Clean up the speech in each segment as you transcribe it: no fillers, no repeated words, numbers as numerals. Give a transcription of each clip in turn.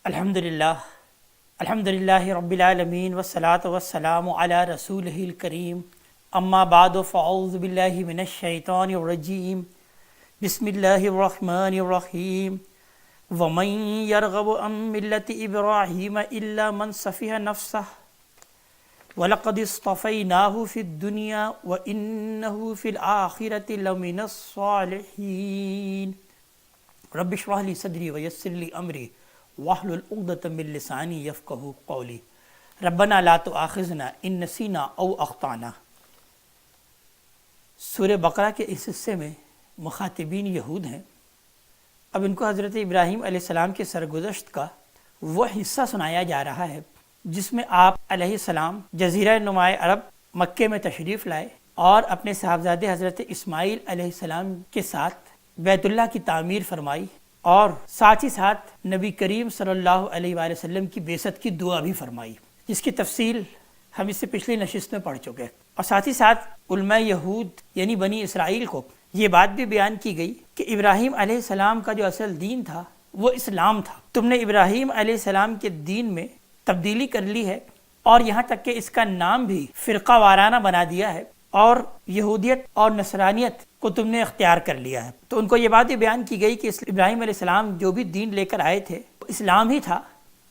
الحمدللہ رب العالمین والصلاة والسلام علی رسولہ الکریم اما بعد فاعوذ باللہ من الشیطان الرجیم بسم اللہ الرحمن الرحیم ومن یرغب عن ملت ابراہیم الا من صفح نفسہ وَلَقَدِ اصْطَفَيْنَاهُ فِي الدُّنْيَا وَإِنَّهُ فِي الْآخِرَةِ لَمِنَ الصَّالِحِينَ رب اشرح لي صدري ويسر لي أمري واحلل عقدة من لساني يفقهوا قولي ربنا لا تؤاخذنا إن نسينا أو أخطأنا۔ سورہ بقرہ کے اس حصے میں مخاطبین یہود ہیں۔ اب ان کو حضرت ابراہیم علیہ السلام کے سرگزشت کا وہ حصہ سنایا جا رہا ہے جس میں آپ علیہ السلام جزیرہ نمائے عرب مکے میں تشریف لائے اور اپنے صاحبزادے حضرت اسماعیل علیہ السلام کے ساتھ بیت اللہ کی تعمیر فرمائی اور ساتھ ہی ساتھ نبی کریم صلی اللہ علیہ وآلہ وسلم کی بعثت کی دعا بھی فرمائی، جس کی تفصیل ہم اس سے پچھلی نشست میں پڑھ چکے۔ اور ساتھ ہی ساتھ علماء یہود یعنی بنی اسرائیل کو یہ بات بھی بیان کی گئی کہ ابراہیم علیہ السلام کا جو اصل دین تھا وہ اسلام تھا، تم نے ابراہیم علیہ السلام کے دین میں تبدیلی کر لی ہے اور یہاں تک کہ اس کا نام بھی فرقہ وارانہ بنا دیا ہے اور یہودیت اور نصرانیت کو تم نے اختیار کر لیا ہے۔ تو ان کو یہ بات بھی بیان کی گئی کہ ابراہیم علیہ السلام جو بھی دین لے کر آئے تھے وہ اسلام ہی تھا۔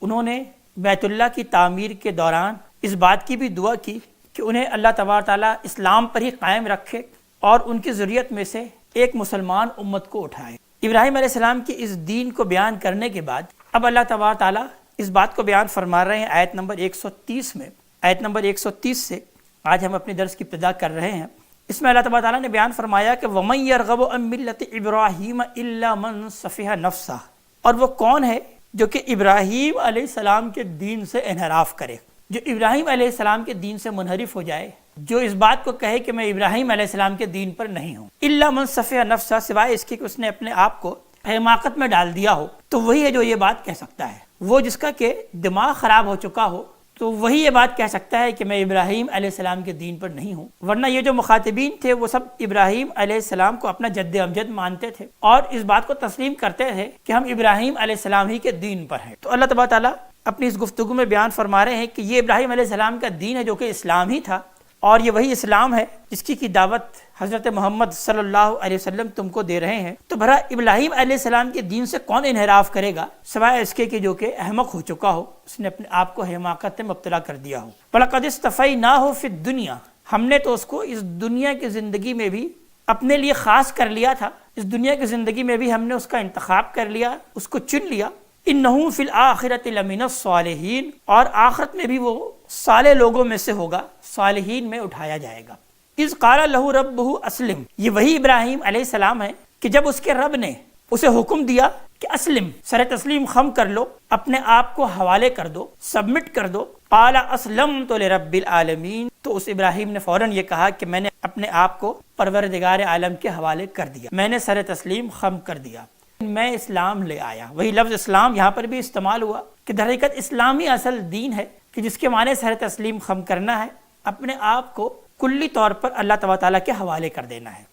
انہوں نے بیت اللہ کی تعمیر کے دوران اس بات کی بھی دعا کی کہ انہیں اللہ تبارک تعالیٰ اسلام پر ہی قائم رکھے اور ان کی ذریت میں سے ایک مسلمان امت کو اٹھائے۔ ابراہیم علیہ السلام کی اس دین کو بیان کرنے کے بعد اب اللہ تبارک تعالیٰ اس بات کو بیان فرما رہے ہیں آیت نمبر 130 میں۔ آیت نمبر 130 سے آج ہم اپنی درس کی ابتدا کر رہے ہیں۔ اس میں اللہ تبارک تعالیٰ نے بیان فرمایا کہ وَمَن يَرْغَبُ عَن مِّلَّةِ إِبْرَاهِيمَ إِلَّا مَن صَفِحَ نَفْسَهُ، اور وہ کون ہے جو کہ ابراہیم علیہ السلام کے دین سے انحراف کرے، جو ابراہیم علیہ السلام کے دین سے منحرف ہو جائے، جو اس بات کو کہے کہ میں ابراہیم علیہ السلام کے دین پر نہیں ہوں۔ إِلَّا مَن صَفِحَ نَفْسَهُ، سوائے اس کے کہ اس نے اپنے آپ کو حماقت میں ڈال دیا ہو، تو وہی ہے جو یہ بات کہہ سکتا ہے۔ وہ جس کا کہ دماغ خراب ہو چکا ہو تو وہی یہ بات کہہ سکتا ہے کہ میں ابراہیم علیہ السلام کے دین پر نہیں ہوں، ورنہ یہ جو مخاطبین تھے وہ سب ابراہیم علیہ السلام کو اپنا جد امجد مانتے تھے اور اس بات کو تسلیم کرتے تھے کہ ہم ابراہیم علیہ السلام ہی کے دین پر ہیں۔ تو اللہ تبارک تعالیٰ اپنی اس گفتگو میں بیان فرما رہے ہیں کہ یہ ابراہیم علیہ السلام کا دین ہے جو کہ اسلام ہی تھا، اور یہ وہی اسلام ہے جس کی دعوت حضرت محمد صلی اللہ علیہ وسلم تم کو دے رہے ہیں۔ تو بھلا ابراہیم علیہ السلام کے دین سے کون انحراف کرے گا سوائے اس کے کہ جو کہ احمق ہو چکا ہو، اس نے اپنے آپ کو حماقت میں مبتلا کر دیا ہو۔ وَلَقَدِ اصْطَفَيْنَاهُ فِي الدُّنْيَا، ہم نے تو اس کو اس دنیا کی زندگی میں بھی اپنے لیے خاص کر لیا تھا، اس دنیا کی زندگی میں بھی ہم نے اس کا انتخاب کر لیا، اس کو چن لیا۔ إِنَّهُ فِي الْآخِرَةِ لَمِنَ الصَّالِحِينَ، اور آخرت میں بھی وہ صالح لوگوں میں سے ہوگا، صالحین میں اٹھایا جائے گا۔ اِذْ قَالَ لَهُ رَبُّهُ أَسْلِمْ، یہ وہی ابراہیم علیہ السلام ہے کہ جب اس کے رب نے اسے حکم دیا کہ اسلم، سر تسلیم خم کر لو، اپنے آپ کو حوالے کر دو، سبمٹ کر دو۔ قَالَ أَسْلَمْتُ لِرَبِّ الْعَالَمِينَ، تو اس ابراہیم نے فوراً یہ کہا کہ میں نے اپنے آپ کو پروردگار عالم کے حوالے کر دیا، میں نے سر تسلیم خم کر دیا، میں اسلام لے آیا۔ وہی لفظ اسلام یہاں پر بھی استعمال ہوا کہ در حقیقت اسلامی اصل دین ہے کہ جس کے معنی سر تسلیم خم کرنا ہے، اپنے آپ کو کلی طور پر اللہ تبارک تعالیٰ کے حوالے کر دینا ہے۔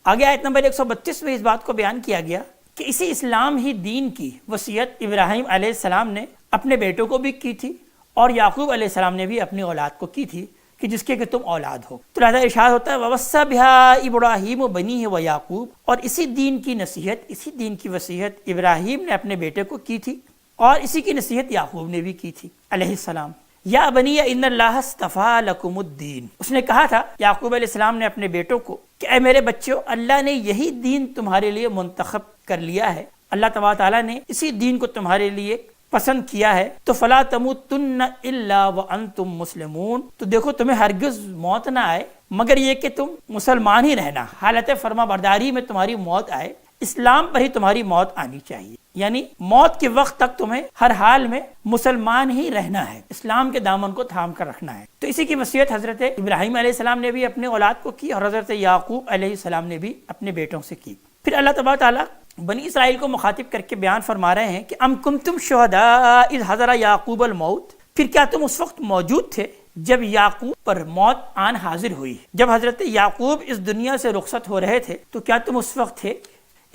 آگے آیت نمبر 132 میں اس بات کو بیان کیا گیا کہ اسی اسلام ہی دین کی وصیت ابراہیم علیہ السلام نے اپنے بیٹوں کو بھی کی تھی اور یعقوب علیہ السلام نے بھی اپنی اولاد کو کی تھی کہ جس کے کہ تم اولاد ہو۔ تو لہذا ارشاد ہوتا ہے وَوَصَّى بِهَا إِبْرَاهِيمُ بَنِيهِ وَيَعْقُوبُ، اور اسی دین کی نصیحت، اسی دین کی وصیت ابراہیم نے اپنے بیٹے کو کی تھی اور اسی کی نصیحت یعقوب نے بھی کی تھی علیہ السلام۔ یا بنی ان اللہ اصطفیٰ لکم الدین، اس نے کہا تھا یعقوب علیہ السلام نے اپنے بیٹوں کو کہ اے میرے بچوں، اللہ نے یہی دین تمہارے لیے منتخب کر لیا ہے، اللہ تبارک تعالیٰ نے اسی دین کو تمہارے لیے پسند کیا ہے۔ تو فلا تموتن الا وانتم مسلمون، تو دیکھو تمہیں ہرگز موت نہ آئے مگر یہ کہ تم مسلمان ہی رہنا، حالت فرما برداری میں تمہاری موت آئے، اسلام پر ہی تمہاری موت آنی چاہیے، یعنی موت کے وقت تک تمہیں ہر حال میں مسلمان ہی رہنا ہے، اسلام کے دامن کو تھام کر رکھنا ہے۔ تو اسی کی وصیت حضرت ابراہیم علیہ السلام نے بھی اپنے اولاد کو کی اور حضرت یعقوب علیہ السلام نے بھی اپنے بیٹوں سے کی۔ پھر اللہ تبارک تعالیٰ بنی اسرائیل کو مخاطب کر کے بیان فرما رہے ہیں کہ ام کنتم شہداء اذ حضر یعقوب الموت، پھر کیا تم اس وقت موجود تھے جب یعقوب پر موت آن حاضر ہوئی، جب حضرت یعقوب اس دنیا سے رخصت ہو رہے تھے تو کیا تم اس وقت تھے؟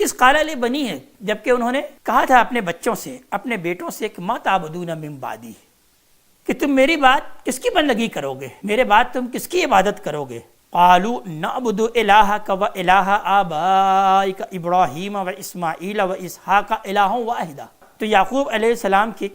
اس قال بنی ہے، جبکہ انہوں نے کہا تھا اپنے بچوں سے، اپنے بیٹوں سے کہ ما تعبدون من بعدی، کہ تم میری بعد کس کی بندگی کرو گے، میرے بعد تم کس کی عبادت کرو گے؟ قالوا نعبد الہک و الہ آبائک ابراہیم و اسماعیل و اسحاق الہ واحدا۔ تو یعقوب علیہ السلام کے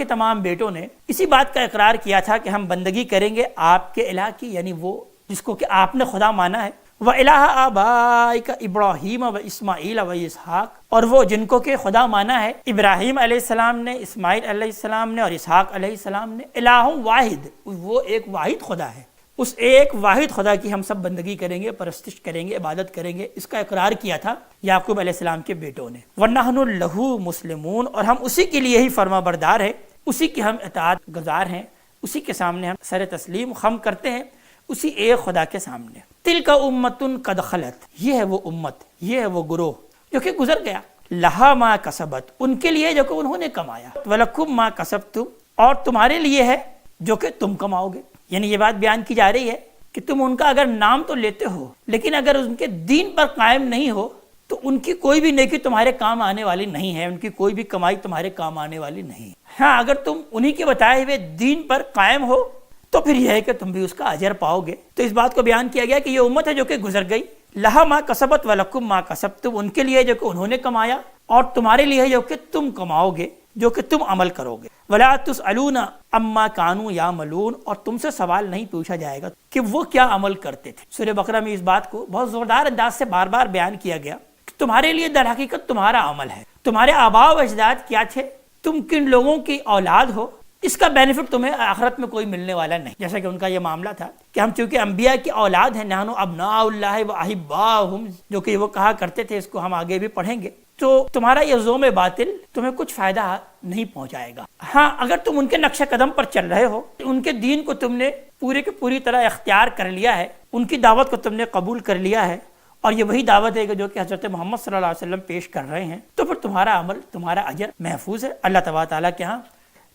تمام بیٹوں نے اسی بات کا اقرار کیا تھا کہ ہم بندگی کریں گے آپ کے الہ کی، یعنی وہ جس کو کہ آپ نے خدا مانا ہے، و الہ آبائک ابراہیم و اسماعیل و اسحاق، اور وہ جن کو کہ خدا مانا ہے ابراہیم علیہ السلام نے، اسماعیل علیہ السلام نے اور اسحاق علیہ السلام نے، الہ واحد، وہ ایک واحد خدا ہے، اس ایک واحد خدا کی ہم سب بندگی کریں گے، پرستش کریں گے، عبادت کریں گے، اس کا اقرار کیا تھا یعقوب علیہ السلام کے بیٹوں نے۔ وَنَحْنُ لَهُ مُسْلِمُونَ، اور ہم اسی کے لیے ہی فرما بردار ہیں، اسی کے ہم اطاعت گزار ہیں، اسی کے سامنے ہم سر تسلیم خم کرتے ہیں، اسی ایک خدا کے سامنے۔ تِلْكَ أُمَّةٌ قَدْ خَلَتْ، یہ ہے وہ امت، یہ ہے وہ گروہ جو کہ گزر گیا، لَهَا مَا كَسَبَتْ، ان کے لیے جو کہ انہوں نے کمایا، وَلَكُمْ مَا كَسَبْتُمْ، اور تمہارے لیے ہے جو کہ تم کماؤ گے۔ یعنی یہ بات بیان کی جا رہی ہے کہ تم ان کا اگر نام تو لیتے ہو، لیکن اگر ان کے دین پر قائم نہیں ہو تو ان کی کوئی بھی نیکی تمہارے کام آنے والی نہیں ہے، ان کی کوئی بھی کمائی تمہارے کام آنے والی نہیں۔ ہاں، اگر تم انہی کے بتائے ہوئے دین پر قائم ہو تو پھر یہ ہے کہ تم بھی اس کا اجر پاؤ گے۔ تو اس بات کو بیان کیا گیا کہ یہ امت ہے جو کہ گزر گئی، لہا ما کسبت ولکم ما کسبتم، ان کے لیے جو کہ انہوں نے کمایا اور تمہارے لیے جو کہ تم کماؤ گے، جو کہ تم عمل کرو گے۔ ولا تسألون عما كانوا يعملون، اور تم سے سوال نہیں پوچھا جائے گا کہ وہ کیا عمل کرتے تھے۔ سورہ بقرہ میں اس بات کو بہت زوردار انداز سے بار بار بیان کیا گیا کہ تمہارے لیے در حقیقت تمہارا عمل ہے، تمہارے آباء و اجداد کیا تھے، تم کن لوگوں کی اولاد ہو، اس کا بینیفٹ تمہیں آخرت میں کوئی ملنے والا نہیں۔ جیسا کہ ان کا یہ معاملہ تھا کہ ہم چونکہ انبیاء کی اولاد ہیں، نحن ابناء اللہ و احباؤہم، جو کہ وہ کہا کرتے تھے، اس کو ہم آگے بھی پڑھیں گے، تو تمہارا یہ زوم باطل تمہیں کچھ فائدہ نہیں پہنچائے گا۔ ہاں، اگر تم ان کے نقش قدم پر چل رہے ہو، ان کے دین کو تم نے پورے کی پوری طرح اختیار کر لیا ہے، ان کی دعوت کو تم نے قبول کر لیا ہے، اور یہ وہی دعوت ہے جو کہ حضرت محمد صلی اللہ علیہ وسلم پیش کر رہے ہیں، تو پھر تمہارا عمل، تمہارا اجر محفوظ ہے اللہ تبارک تعالیٰ کے ہاں۔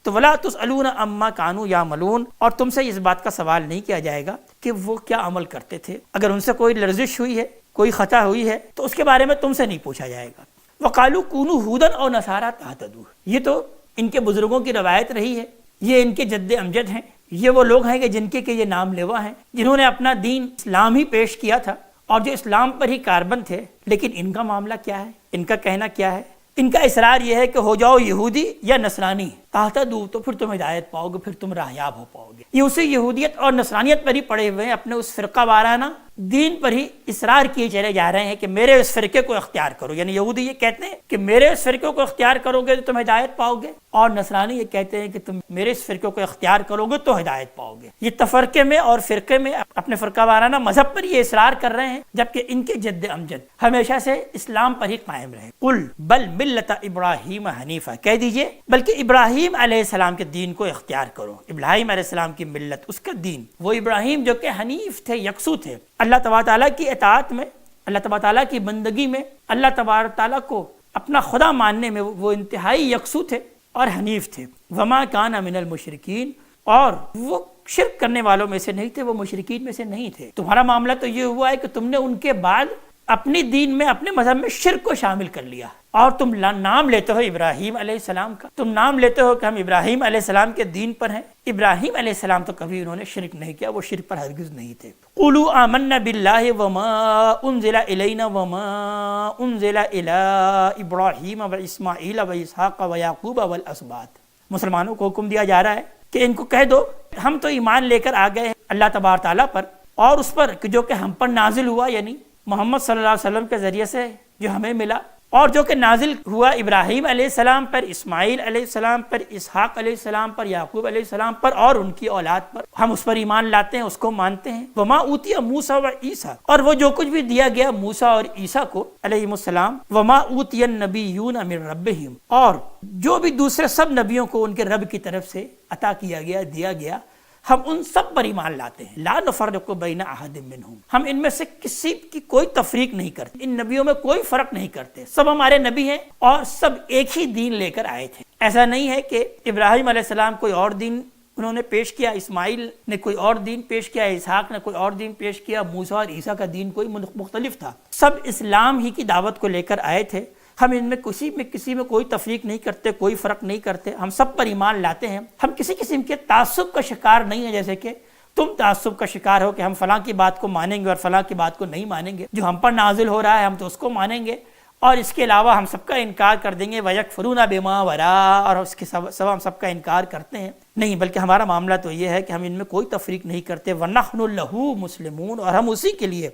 تو ولا تسألون عما كانوا يعملون، اور تم سے اس بات کا سوال نہیں کیا جائے گا کہ وہ کیا عمل کرتے تھے۔ اگر ان سے کوئی لرزش ہوئی ہے، کوئی خطا ہوئی ہے، تو اس کے بارے میں تم سے نہیں پوچھا جائے گا۔ وقالوا كونوا هودا او نصارى تهتدوا، یہ تو ان کے بزرگوں کی روایت رہی ہے، یہ ان کے جد امجد ہیں، یہ وہ لوگ ہیں کہ جن کے یہ نام لیوا ہیں، جنہوں نے اپنا دین اسلام ہی پیش کیا تھا اور جو اسلام پر ہی کاربند تھے۔ لیکن ان کا معاملہ کیا ہے، ان کا کہنا کیا ہے؟ ان کا اصرار یہ ہے کہ ہو جاؤ یہودی یا نصرانی، تہتدوا، تو پھر تم ہدایت پاؤ گے، پھر تم راہیاب ہو پاؤ گے۔ یہ اسی یہودیت اور نصرانیت پر ہی پڑے ہوئے ہیں، اپنے اس فرقہ وارانہ دین پر ہی اصرار کیے چلے جا رہے ہیں کہ میرے اس فرقے کو اختیار کرو۔ یعنی یہودی یہ کہتے ہیں کہ میرے اس فرقے کو اختیار کرو گے تو تم ہدایت پاؤ گے، اور نصرانی یہ کہتے ہیں کہ تم میرے اس فرقے کو اختیار کرو گے تو ہدایت پاؤ گے۔ یہ تفرقے میں اور فرقے میں اپنے فرقہ وارانہ مذہب پر یہ اصرار کر رہے ہیں، جبکہ ان کے جد امجد ہمیشہ سے اسلام پر ہی قائم رہے۔ قل بل ملت ابراہیم حنیفہ، کہہ دیجئے بلکہ ابراہیم علیہ السلام کے دین کو اختیار کرو۔ ابراہیم علیہ السلام کی ملت، اس کا دین، وہ ابراہیم جو کہ حنیف تھے، یکسو تھے، اللہ تبارک تعالیٰ کی اطاعت میں، اللہ تبارک تعالیٰ کی بندگی میں، اللہ تبارک تعالیٰ کو اپنا خدا ماننے میں وہ انتہائی یکسو تھے اور حنیف تھے۔ وما کان من المشرکین، اور وہ شرک کرنے والوں میں سے نہیں تھے، وہ مشرکین میں سے نہیں تھے۔ تمہارا معاملہ تو یہ ہوا ہے کہ تم نے ان کے بعد اپنی دین میں، اپنے مذہب میں شرک کو شامل کر لیا، اور تم نام لیتے ہو ابراہیم علیہ السلام کا، تم نام لیتے ہو کہ ہم ابراہیم علیہ السلام کے دین پر ہیں۔ ابراہیم علیہ السلام تو کبھی انہوں نے شرک نہیں کیا، وہ شرک پر ہرگز نہیں تھے۔ قولوا آمنا باللہ وما انزل الینا وما انزل الی ابراہیم واسماعیل واسحاق ویعقوب والاسباط، مسلمانوں کو حکم دیا جا رہا ہے کہ ان کو کہہ دو ہم تو ایمان لے کر آ گئے ہیں اللہ تبارک تعالیٰ پر، اور اس پر جو کہ ہم پر نازل ہوا، یعنی محمد صلی اللہ علیہ وسلم کے ذریعے سے جو ہمیں ملا، اور جو کہ نازل ہوا ابراہیم علیہ السلام پر، اسماعیل علیہ السلام پر، اسحاق علیہ السلام پر، یعقوب علیہ السلام پر اور ان کی اولاد پر، ہم اس پر ایمان لاتے ہیں، اس کو مانتے ہیں۔ وما اوتی موسیٰ و عیسیٰ، اور وہ جو کچھ بھی دیا گیا موسیٰ اور عیسیٰ کو علیہم السلام، وما اوتی النبیون من ربہم، اور جو بھی دوسرے سب نبیوں کو ان کے رب کی طرف سے عطا کیا گیا، دیا گیا، ہم ان سب پر ایمان لاتے ہیں۔ لا نفرق بین احد منہم، ہم ان میں سے کسی کی کوئی تفریق نہیں کرتے، ان نبیوں میں کوئی فرق نہیں کرتے، سب ہمارے نبی ہیں اور سب ایک ہی دین لے کر آئے تھے۔ ایسا نہیں ہے کہ ابراہیم علیہ السلام کوئی اور دین انہوں نے پیش کیا، اسماعیل نے کوئی اور دین پیش کیا، اسحاق نے کوئی اور دین پیش کیا، موسیٰ اور عیسیٰ کا دین کوئی مختلف تھا، سب اسلام ہی کی دعوت کو لے کر آئے تھے۔ ہم ان میں کسی میں کوئی تفریق نہیں کرتے، کوئی فرق نہیں کرتے، ہم سب پر ایمان لاتے ہیں۔ ہم کسی قسم کے تعصب کا شکار نہیں ہیں، جیسے کہ تم تعصب کا شکار ہو کہ ہم فلاں کی بات کو مانیں گے اور فلاں کی بات کو نہیں مانیں گے، جو ہم پر نازل ہو رہا ہے ہم تو اس کو مانیں گے اور اس کے علاوہ ہم سب کا انکار کر دیں گے، وَيَكْفُرُونَ بِمَا وَرَاءَ، اور اس کے سوا ہم سب کا انکار کرتے ہیں۔ نہیں، بلکہ ہمارا معاملہ تو یہ ہے کہ ہم ان میں کوئی تفریق نہیں کرتے، وَنَحْنُ لَهُ مُسْلِمُونَ، اور ہم اسی کے لیے،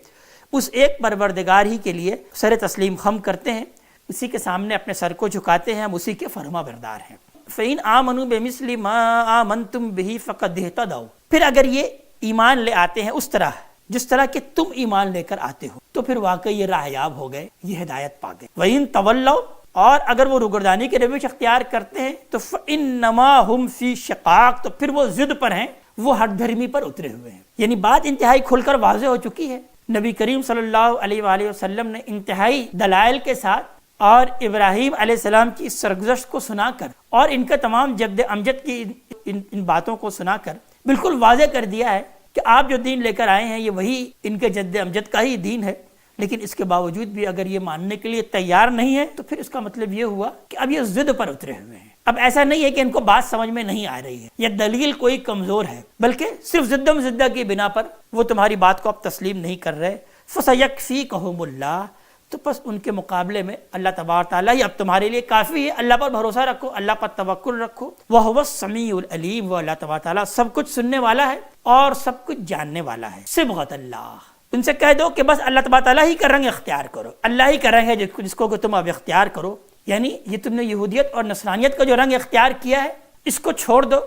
اس ایک پروردگار ہی کے لیے سر تسلیم خم کرتے ہیں، اسی کے سامنے اپنے سر کو جھکاتے ہیں، ہم اسی کے فرما بردار ہیں۔ فَإِنْ آمَنُوا بِمِثْلِ مَا آمَنْتُمْ بِهِ فَقَدْ اهْتَدَوْا، پھر اگر یہ ایمان لے آتے ہیں اس طرح جس طرح کہ تم ایمان لے کر آتے ہو تو پھر واقعی یہ راہیاب ہو گئے، یہ ہدایت پا گئے۔ وَإِن تَوَلَّوْا، اور اگر وہ روگردانی کے روش اختیار کرتے ہیں تو فَإِنَّمَا هُمْ فِي شِقَاقٍ، تو پھر وہ ضد پر ہیں، وہ ہٹ دھرمی پر اترے ہوئے ہیں۔ یعنی بات انتہائی کھل کر واضح ہو چکی ہے۔ نبی کریم صلی اللہ علیہ وآلہ وسلم نے انتہائی دلائل کے ساتھ اور ابراہیم علیہ السلام کی اس سرگزشت کو سنا کر اور ان کا تمام جد امجد کی ان باتوں کو سنا کر بالکل واضح کر دیا ہے کہ آپ جو دین لے کر آئے ہیں یہ وہی ان کے جد امجد کا ہی دین ہے، لیکن اس کے باوجود بھی اگر یہ ماننے کے لیے تیار نہیں ہے تو پھر اس کا مطلب یہ ہوا کہ اب یہ ضد پر اترے ہوئے ہیں۔ اب ایسا نہیں ہے کہ ان کو بات سمجھ میں نہیں آ رہی ہے یا دلیل کوئی کمزور ہے، بلکہ صرف ضدم زدہ کی بنا پر وہ تمہاری بات کو اب تسلیم نہیں کر رہے۔ فَسَيَكْفِيكَهُمُ اللَّهُ، تو پس ان کے مقابلے میں اللہ تبارک تعالیٰ ہی اب تمہارے لیے کافی ہے۔ اللہ پر بھروسہ رکھو، اللہ پر توکل رکھو۔ وَهُوَ السَّمِيعُ الْعَلِيمُ، وہ اللہ تبارک تعالیٰ سب کچھ سننے والا ہے اور سب کچھ جاننے والا ہے۔ صبغۃ اللہ، ان سے کہہ دو کہ بس اللہ تبارک تعالیٰ ہی کا رنگ اختیار کرو، اللہ ہی کا رنگ ہے جس کو کہ تم اب اختیار کرو، یعنی یہ تم نے یہودیت اور نصرانیت کا جو رنگ اختیار کیا ہے اس کو چھوڑ دو،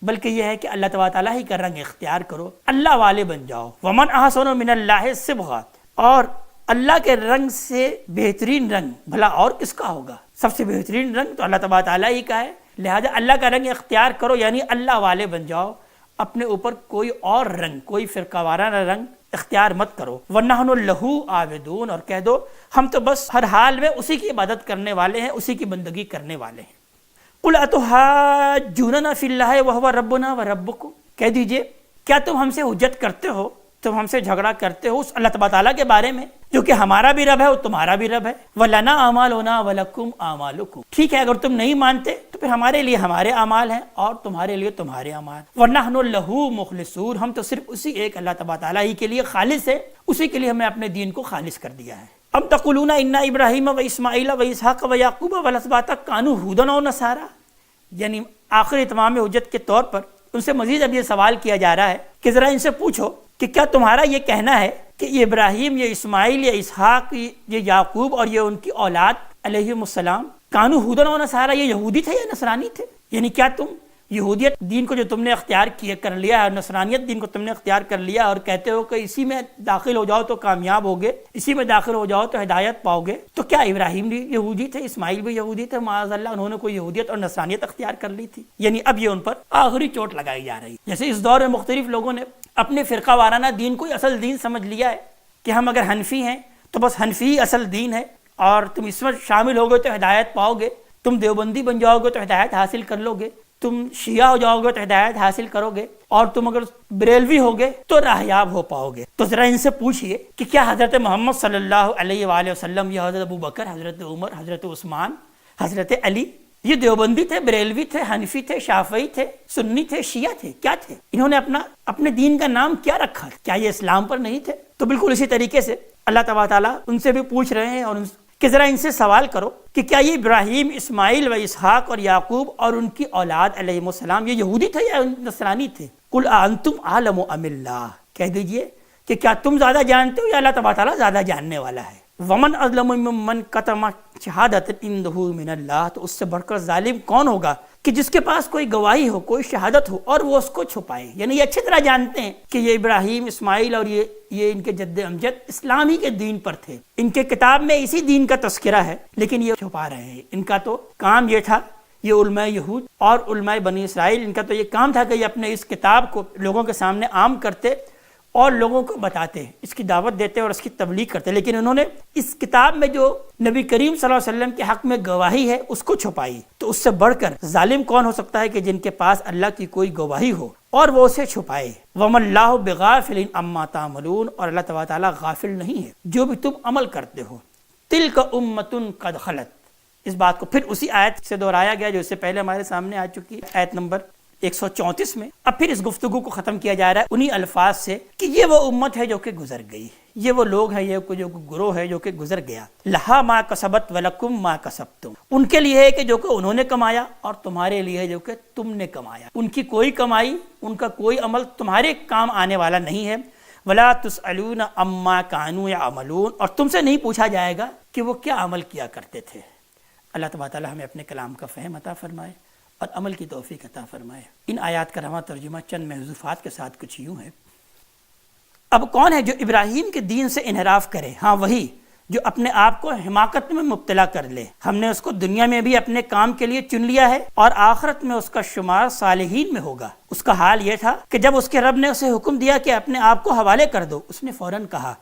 بلکہ یہ ہے کہ اللہ تبارک تعالیٰ ہی کا رنگ اختیار کرو، اللہ والے بن جاؤ۔ وَمَنْ أَحْسَنُ مِنَ اللَّهِ صِبْغَةً، اور اللہ کے رنگ سے بہترین رنگ بھلا اور کس کا ہوگا؟ سب سے بہترین رنگ تو اللہ تبارک تعالیٰ ہی کا ہے، لہذا اللہ کا رنگ اختیار کرو، یعنی اللہ والے بن جاؤ، اپنے اوپر کوئی اور رنگ، کوئی فرقہ وارانہ رنگ اختیار مت کرو۔ وَنَحْنُ لَهُ عَابِدُونَ، اور کہہ دو ہم تو بس ہر حال میں اسی کی عبادت کرنے والے ہیں، اسی کی بندگی کرنے والے ہیں۔ قُلْ أَتُحَاجُّونَنَا فِي اللَّهِ وَهُوَ رَبُّنَا وَرَبُّكُمْ، کہہ دیجئے کیا تم ہم سے حجت کرتے ہو، تم ہم سے جھگڑا کرتے ہو اس اللہ تبارک تعالیٰ کے بارے میں جو کہ ہمارا بھی رب ہے اور تمہارا بھی رب ہے۔ وَلَنَا أَعْمَالُنَا وَلَكُمْ أَعْمَالُكُمْ، ٹھیک ہے اگر تم نہیں مانتے تو پھر ہمارے لیے ہمارے اعمال ہیں اور تمہارے لیے تمہارے اعمال۔ وَنَحْنُ لَهُ مُخْلِصُونَ، ہم تو صرف اسی ایک اللہ تبارک تعالیٰ ہی کے لیے خالص ہے، اسی کے لیے ہمیں اپنے دین کو خالص کر دیا ہے۔ ام تقولون ان ابراہیم و اسماعیل و اسحاق و یعقوب والاسباط کانوا ھودا و نصارا، یعنی آخری اتمام حجت کے طور پر ان سے مزید اب یہ سوال کیا جا رہا ہے کہ ذرا ان سے پوچھو کہ کیا تمہارا یہ کہنا ہے کہ یہ ابراہیم، یہ اسماعیل، یہ اسحاق، یہ یعقوب اور یہ ان کی اولاد علیہم السلام کانوا ھودا و نصارا، یہ یہودی تھے یا نصرانی تھے؟ یعنی کیا تم یہودیت دین کو جو تم نے اختیار کر لیا ہے، نصرانیت دین کو تم نے اختیار کر لیا اور کہتے ہو کہ اسی میں داخل ہو جاؤ تو کامیاب ہوگے، اسی میں داخل ہو جاؤ تو ہدایت پاؤ گے، تو کیا ابراہیم بھی یہودی تھے، اسماعیل بھی یہودی تھے؟ معاذ اللہ انہوں نے کوئی یہودیت اور نصرانیت اختیار کر لی تھی؟ یعنی اب یہ ان پر آخری چوٹ لگائی جا رہی ہے۔ جیسے اس دور میں مختلف لوگوں نے اپنے فرقہ وارانہ دین کو اصل دین سمجھ لیا ہے کہ ہم اگر حنفی ہیں تو بس حنفی ہی اصل دین ہے اور تم اس میں شامل ہوگے تو ہدایت پاؤ گے، تم دیوبندی بن جاؤ گے تو ہدایت حاصل کر لو گے، تم شیعہ ہو جاؤ گے تو ہدایت حاصل کرو گے، اور تم اگر بریلوی ہوگے تو راہیاب ہو پاؤ گے۔ تو ذرا ان سے پوچھئے کہ کیا حضرت محمد صلی اللہ علیہ وآلہ وسلم یا حضرت ابو بکر، حضرت عمر، حضرت عثمان، حضرت علی یہ دیوبندی تھے، بریلوی تھے، حنفی تھے، شافعی تھے، سنی تھے، شیعہ تھے؟ کیا تھے؟ انہوں نے اپنے دین کا نام کیا رکھا؟ کیا یہ اسلام پر نہیں تھے؟ تو بالکل اسی طریقے سے اللہ تبارک تعالیٰ ان سے بھی پوچھ رہے ہیں اور کہ ذرا ان سے سوال کرو کہ کیا یہ ابراہیم، اسماعیل و اسحاق اور یعقوب اور ان کی اولاد علیہ السلام یہ یہودی تھے یا نصرانی تھے؟ قل انتم اعلم ام اللہ، کہہ دیجئے کہ کیا تم زیادہ جانتے ہو یا اللہ تبارک تعالیٰ زیادہ جاننے والا ہے۔ ومن اظلم ممن کتم شہادۃ عنده من اللہ، تو اس سے بڑھ کر ظالم کون ہوگا کہ جس کے پاس کوئی گواہی ہو، کوئی شہادت ہو اور وہ اس کو چھپائے۔ یعنی یہ اچھی طرح جانتے ہیں کہ یہ ابراہیم، اسماعیل اور یہ ان کے جد امجد اسلامی کے دین پر تھے، ان کے کتاب میں اسی دین کا تذکرہ ہے، لیکن یہ چھپا رہے ہیں۔ ان کا تو کام یہ تھا، یہ علماء یہود اور علماء بنی اسرائیل، ان کا تو یہ کام تھا کہ یہ اپنے اس کتاب کو لوگوں کے سامنے عام کرتے اور لوگوں کو بتاتے، اس کی دعوت دیتے اور اس کی تبلیغ کرتے، لیکن انہوں نے اس کتاب میں جو نبی کریم صلی اللہ علیہ وسلم کے حق میں گواہی ہے اس کو چھپائی۔ تو اس سے بڑھ کر ظالم کون ہو سکتا ہے کہ جن کے پاس اللہ کی کوئی گواہی ہو اور وہ اسے چھپائے۔ وَمَا اللَّهُ بِغَافِلٍ عَمَّا تَعْمَلُونَ، اور اللہ تبارک تعالیٰ غافل نہیں ہے جو بھی تم عمل کرتے ہو۔ تِلْكَ أُمَّةٌ قَدْ خَلَتْ، اس بات کو پھر اسی آیت سے دہرایا گیا جو اس سے پہلے ہمارے سامنے آ چکی ہے، آیت نمبر 134 میں۔ اب پھر اس گفتگو کو ختم کیا جا رہا ہے انہی الفاظ سے کہ یہ وہ امت ہے جو کہ گزر گئی، یہ وہ لوگ ہیں، یہ جو گروہ ہے جو کہ گزر گیا۔ لہا ما کسبت ولکم ما کسبتم، ان کے لیے ہے کہ جو کہ انہوں نے کمایا اور تمہارے لیے ہے جو کہ تم نے کمایا۔ ان کی کوئی کمائی، ان کا کوئی عمل تمہارے کام آنے والا نہیں ہے۔ ولا تسألون عما كانوا يعملون، اور تم سے نہیں پوچھا جائے گا کہ وہ کیا عمل کیا کرتے تھے۔ اللہ تبارک تعالیٰ ہمیں اپنے کلام کا فہم عطا فرمائے اور عمل کی توفیق عطا فرمائے۔ ان آیات کا رواں ترجمہ چند محذوفات کے ساتھ کچھ یوں ہے۔ اب کون ہے جو ابراہیم کے دین سے انحراف کرے؟ ہاں وہی جو اپنے آپ کو حماقت میں مبتلا کر لے۔ ہم نے اس کو دنیا میں بھی اپنے کام کے لیے چن لیا ہے اور آخرت میں اس کا شمار صالحین میں ہوگا۔ اس کا حال یہ تھا کہ جب اس کے رب نے اسے حکم دیا کہ اپنے آپ کو حوالے کر دو، اس نے فوراً کہا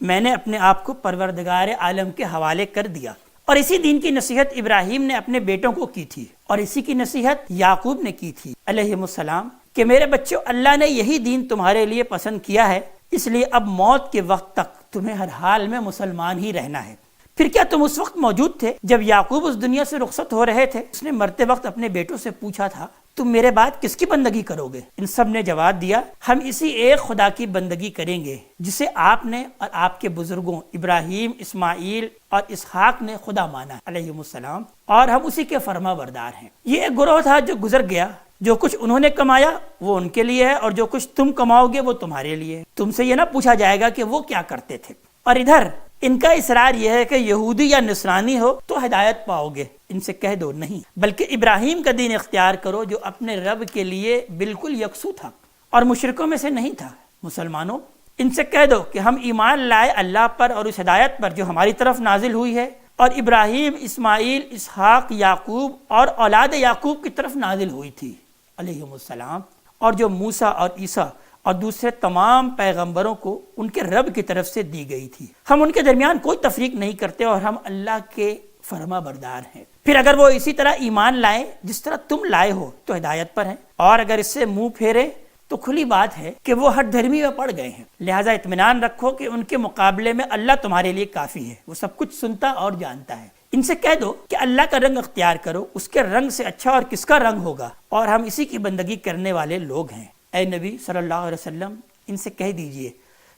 میں نے اپنے آپ کو پروردگار عالم کے حوالے کر دیا۔ اور اسی دین کی نصیحت ابراہیم نے اپنے بیٹوں کو کی تھی، اور اسی کی نصیحت یعقوب نے کی تھی علیہ السلام کہ میرے بچوں، اللہ نے یہی دین تمہارے لیے پسند کیا ہے، اس لیے اب موت کے وقت تک تمہیں ہر حال میں مسلمان ہی رہنا ہے۔ پھر کیا تم اس وقت موجود تھے جب یعقوب اس دنیا سے رخصت ہو رہے تھے؟ اس نے مرتے وقت اپنے بیٹوں سے پوچھا تھا تم میرے بعد کس کی بندگی کرو گے؟ ان سب نے جواب دیا ہم اسی ایک خدا کی بندگی کریں گے جسے آپ نے اور آپ کے بزرگوں ابراہیم، اسماعیل اور اسحاق نے خدا مانا علیہ السلام، اور ہم اسی کے فرما بردار ہیں۔ یہ ایک گروہ تھا جو گزر گیا، جو کچھ انہوں نے کمایا وہ ان کے لیے ہے اور جو کچھ تم کماؤ گے وہ تمہارے لیے ہے۔ تم سے یہ نہ پوچھا جائے گا کہ وہ کیا کرتے تھے۔ اور ادھر ان کا اصرار یہ ہے کہ یہودی یا نصرانی ہو تو ہدایت پاؤ گے۔ ان سے کہہ دو نہیں، بلکہ ابراہیم کا دین اختیار کرو جو اپنے رب کے لیے بالکل یکسو تھا اور مشرکوں میں سے نہیں تھا۔ مسلمانوں، ان سے کہہ دو کہ ہم ایمان لائے اللہ پر اور اس ہدایت پر جو ہماری طرف نازل ہوئی ہے اور ابراہیم، اسماعیل، اسحاق، یعقوب اور اولاد یعقوب کی طرف نازل ہوئی تھی علیہم السلام، اور جو موسیٰ اور عیسیٰ اور دوسرے تمام پیغمبروں کو ان کے رب کی طرف سے دی گئی تھی۔ ہم ان کے درمیان کوئی تفریق نہیں کرتے اور ہم اللہ کے فرما بردار ہیں۔ پھر اگر وہ اسی طرح ایمان لائیں جس طرح تم لائے ہو تو ہدایت پر ہیں، اور اگر اس سے منہ پھیرے تو کھلی بات ہے کہ وہ ہٹ دھرمی میں پڑ گئے ہیں۔ لہٰذا اطمینان رکھو کہ ان کے مقابلے میں اللہ تمہارے لیے کافی ہے، وہ سب کچھ سنتا اور جانتا ہے۔ ان سے کہہ دو کہ اللہ کا رنگ اختیار کرو، اس کے رنگ سے اچھا اور کس کا رنگ ہوگا، اور ہم اسی کی بندگی کرنے والے لوگ ہیں۔ اے نبی صلی اللہ علیہ وسلم، ان سے کہہ دیجئے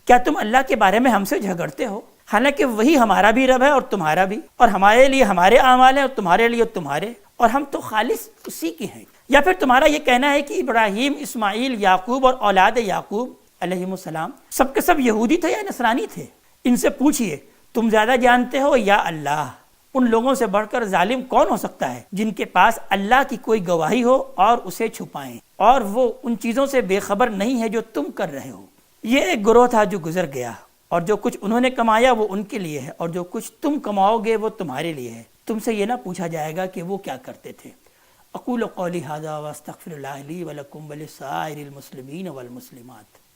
کیا تم اللہ کے بارے میں ہم سے جھگڑتے ہو؟ حالانکہ وہی ہمارا بھی رب ہے اور تمہارا بھی، اور ہمارے لیے ہمارے اعمال ہیں اور تمہارے لیے تمہارے، اور ہم تو خالص اسی کے ہیں۔ یا پھر تمہارا یہ کہنا ہے کہ ابراہیم، اسماعیل، یعقوب اور اولاد یعقوب علیہم السلام سب کے سب یہودی تھے یا نصرانی تھے؟ ان سے پوچھئے تم زیادہ جانتے ہو یا اللہ؟ ان لوگوں سے بڑھ کر ظالم کون ہو سکتا ہے جن کے پاس اللہ کی کوئی گواہی ہو اور اسے چھپائیں، اور وہ ان چیزوں سے بے خبر نہیں ہے جو تم کر رہے ہو۔ یہ ایک گروہ تھا جو گزر گیا، اور جو کچھ انہوں نے کمایا وہ ان کے لیے ہے اور جو کچھ تم کماؤ گے وہ تمہارے لیے ہے۔ تم سے یہ نہ پوچھا جائے گا کہ وہ کیا کرتے تھے۔ اقول قولی ھذا واستغفر اللہ لی ولکم ولسائر المسلمین والمسلمات۔